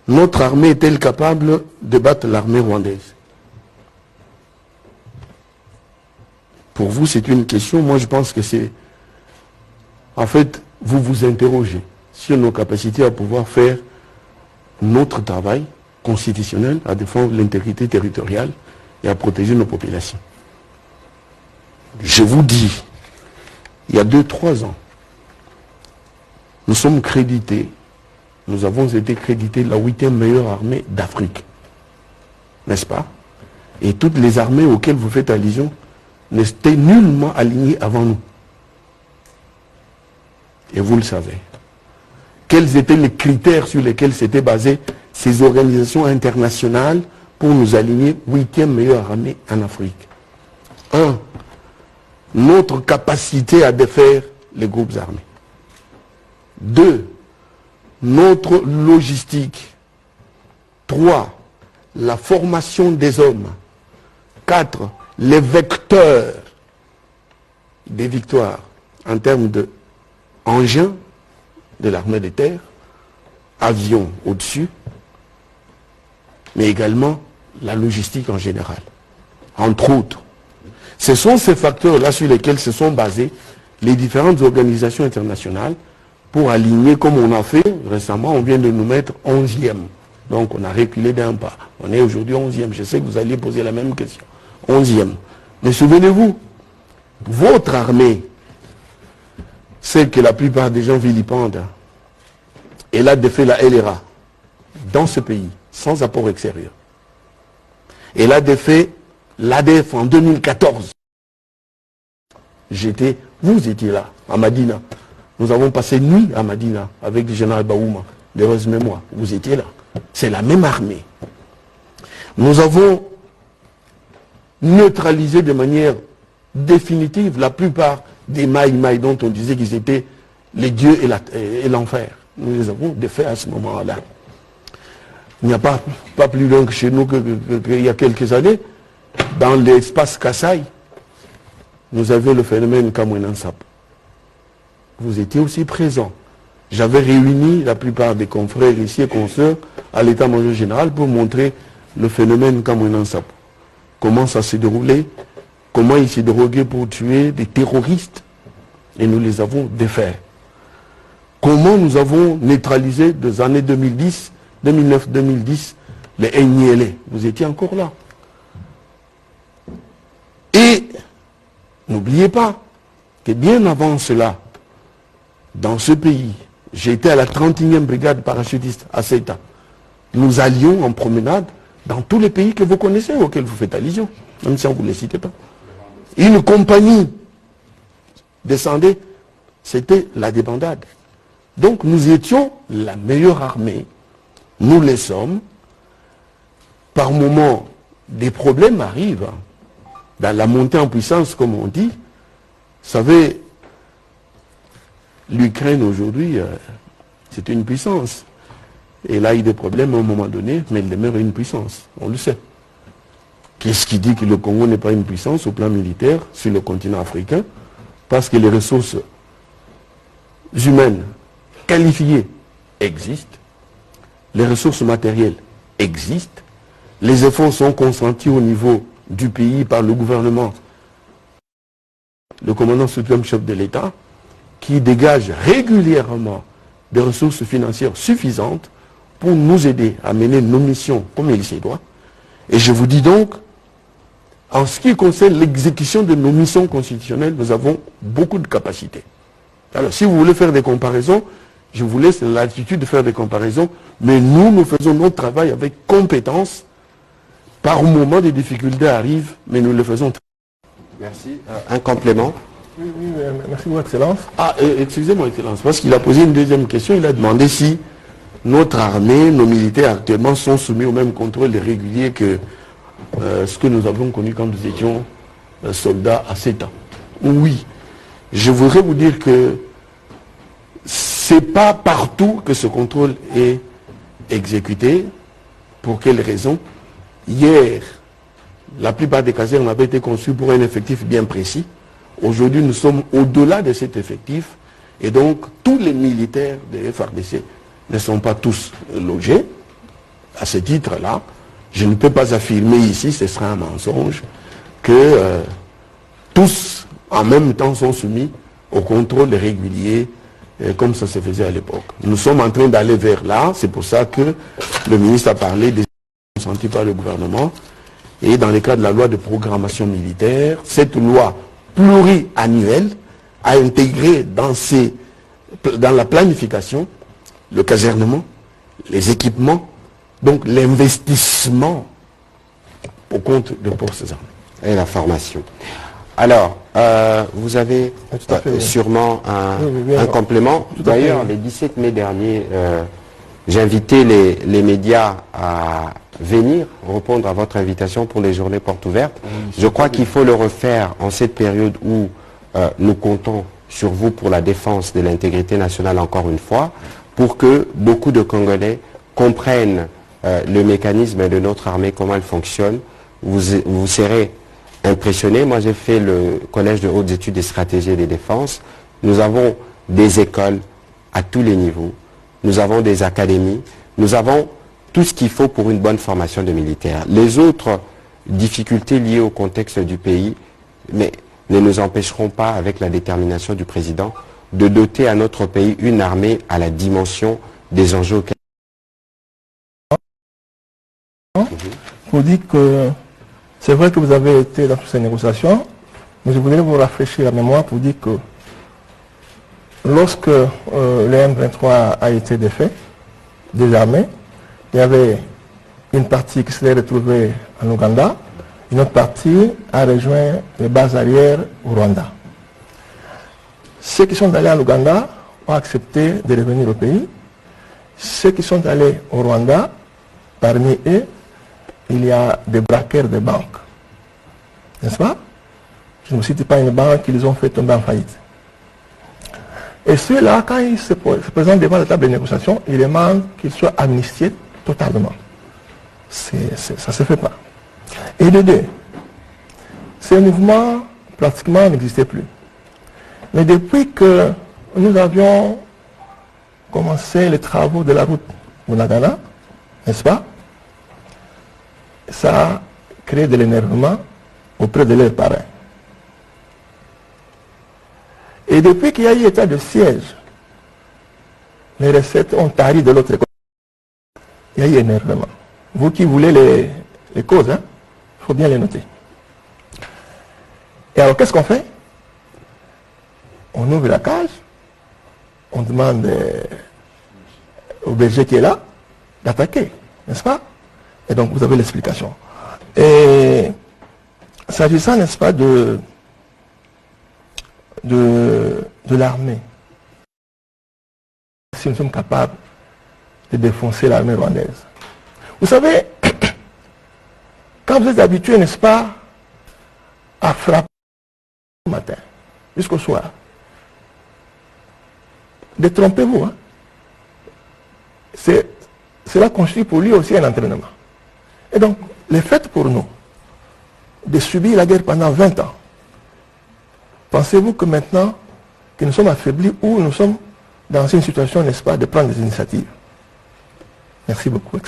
Notre armée est-elle capable de battre l'armée rwandaise? Pour vous, c'est une question. Moi, je pense que c'est... En fait, vous vous interrogez sur nos capacités à pouvoir faire notre travail constitutionnel, à défendre l'intégrité territoriale et à protéger nos populations. Je vous dis, il y a 2-3 ans, nous sommes crédités, nous avons été crédités la 8e meilleure armée d'Afrique. N'est-ce pas? Et toutes les armées auxquelles vous faites allusion n'étaient nullement alignées avant nous. Et vous le savez. Quels étaient les critères sur lesquels s'étaient basées ces organisations internationales pour nous aligner 8e meilleure armée en Afrique? 1. Notre capacité à défaire les groupes armés. 2. Notre logistique. 3. La formation des hommes. 4. Les vecteurs des victoires en termes de engins de l'armée de terre, avions au-dessus, mais également la logistique en général, entre autres. Ce sont ces facteurs-là sur lesquels se sont basées les différentes organisations internationales pour aligner, comme on a fait récemment, on vient de nous mettre 11e. Donc on a reculé d'un pas. On est aujourd'hui 11e. Je sais que vous alliez poser la même question. 11e. Mais souvenez-vous, votre armée, celle que la plupart des gens vilipendent, elle a défait la LRA dans ce pays, sans apport extérieur. Elle a défait l'ADF en 2014. Vous étiez là, à Madina. Nous avons passé nuit à Madina avec le général Baouma, d'heureuse mémoire. Vous étiez là. C'est la même armée. Nous avons neutralisé de manière définitive la plupart des Maï dont on disait qu'ils étaient les dieux et l'enfer. Nous les avons défaits à ce moment-là. Il n'y a pas plus loin que chez nous qu'il y a quelques années, dans l'espace Kassai, nous avions le phénomène Kamwenansap. Vous étiez aussi présents. J'avais réuni la plupart des confrères ici et consoeurs à l'état-major général pour montrer le phénomène Kamwenansap. Comment ça s'est déroulé, comment il s'est drogué pour tuer des terroristes, et nous les avons défaits. Comment nous avons neutralisé des années 2010, 2009-2010, les NILE. Vous étiez encore là. Et n'oubliez pas que bien avant cela, dans ce pays, j'étais à la 31e brigade parachutiste à Ceuta. Nous allions en promenade dans tous les pays que vous connaissez, auxquels vous faites allusion, même si on ne vous les cite pas. Une compagnie descendait, c'était la débandade. Donc nous étions la meilleure armée. Nous les sommes. Par moments, des problèmes arrivent. Dans la montée en puissance, comme on dit. Vous savez, l'Ukraine aujourd'hui, c'est une puissance. Elle a eu des problèmes à un moment donné, mais elle demeure une puissance. On le sait. Qu'est-ce qui dit que le Congo n'est pas une puissance au plan militaire sur le continent africain? Parce que les ressources humaines qualifiées existent, les ressources matérielles existent, les efforts sont consentis au niveau du pays par le gouvernement, le commandant suprême chef de l'État, qui dégage régulièrement des ressources financières suffisantes pour nous aider à mener nos missions comme il se doit. Et je vous dis donc, en ce qui concerne l'exécution de nos missions constitutionnelles, nous avons beaucoup de capacités. Alors, si vous voulez faire des comparaisons, je vous laisse l'attitude de faire des comparaisons, mais nous faisons notre travail avec compétence. Par moment, des difficultés arrivent, mais nous le faisons. Merci. Un complément. Oui, merci, Votre Excellence. Ah, excusez-moi, Excellence, parce qu'il a posé une deuxième question. Il a demandé si notre armée, nos militaires actuellement sont soumis au même contrôle régulier que ce que nous avons connu quand nous étions soldats à 7 ans. Oui. Je voudrais vous dire que c'est pas partout que ce contrôle est exécuté. Pour quelles raisons? Hier, la plupart des casernes avaient été conçues pour un effectif bien précis. Aujourd'hui, nous sommes au-delà de cet effectif. Et donc, tous les militaires de FARDC ne sont pas tous logés. à ce titre-là, je ne peux pas affirmer ici, ce serait un mensonge, que tous, en même temps, sont soumis au contrôle régulier, comme ça se faisait à l'époque. Nous sommes en train d'aller vers là, c'est pour ça que le ministre a parlé des consentis par le gouvernement, et dans le cadre de la loi de programmation militaire, cette loi pluriannuelle a intégré dans la planification le casernement, les équipements, donc l'investissement au compte de forces armées. Et la formation. Alors, vous avez sûrement un complément. D'ailleurs, le 17 mai dernier, j'ai invité les médias à venir répondre à votre invitation pour les journées portes ouvertes. Je crois qu'il faut le refaire en cette période où nous comptons sur vous pour la défense de l'intégrité nationale encore une fois, pour que beaucoup de Congolais comprennent le mécanisme de notre armée, comment elle fonctionne. Vous serez impressionnés. Moi, j'ai fait le Collège de hautes études des stratégies et des défenses. Nous avons des écoles à tous les niveaux. Nous avons des académies. Nous avons tout ce qu'il faut pour une bonne formation de militaires. Les autres difficultés liées au contexte du pays mais ne nous empêcheront pas, avec la détermination du président, de doter à notre pays une armée à la dimension des enjeux auxquels... Vous dites que c'est vrai que vous avez été dans toutes ces négociations, mais je voudrais vous rafraîchir la mémoire pour dire que lorsque le M23 a été défait, désarmé, il y avait une partie qui s'est retrouvée en Ouganda, une autre partie a rejoint les bases arrières au Rwanda. Ceux qui sont allés en Ouganda ont accepté de revenir au pays. Ceux qui sont allés au Rwanda, parmi eux, il y a des braqueurs de banques. N'est-ce pas? Je ne cite pas une banque qu'ils ont fait tomber en faillite. Et ceux-là, quand ils se présentent devant la table de négociation, ils demandent qu'ils soient amnistiés totalement. Ça ne se fait pas. Et de deux, ces mouvements pratiquement n'existaient plus. Mais depuis que nous avions commencé les travaux de la route Bunagana, n'est-ce pas? Ça a créé de l'énervement auprès de leurs parrains. Et depuis qu'il y a eu état de siège, les recettes ont tari de l'autre côté. Il y a eu énervement. Vous qui voulez les causes, hein, il faut bien les noter. Et alors qu'est-ce qu'on fait? On ouvre la cage, on demande au berger qui est là d'attaquer, n'est-ce pas? Et donc vous avez l'explication. Et s'agissant, n'est-ce pas, de l'armée, si nous sommes capables de défoncer l'armée rwandaise. Vous savez, quand vous êtes habitué, n'est-ce pas, à frapper le matin jusqu'au soir, détrompez-vous. Hein? Cela constitue pour lui aussi un entraînement. Et donc, le fait pour nous de subir la guerre pendant 20 ans, pensez-vous que maintenant que nous sommes affaiblis ou nous sommes dans une situation, n'est-ce pas, de prendre des initiatives? Merci beaucoup.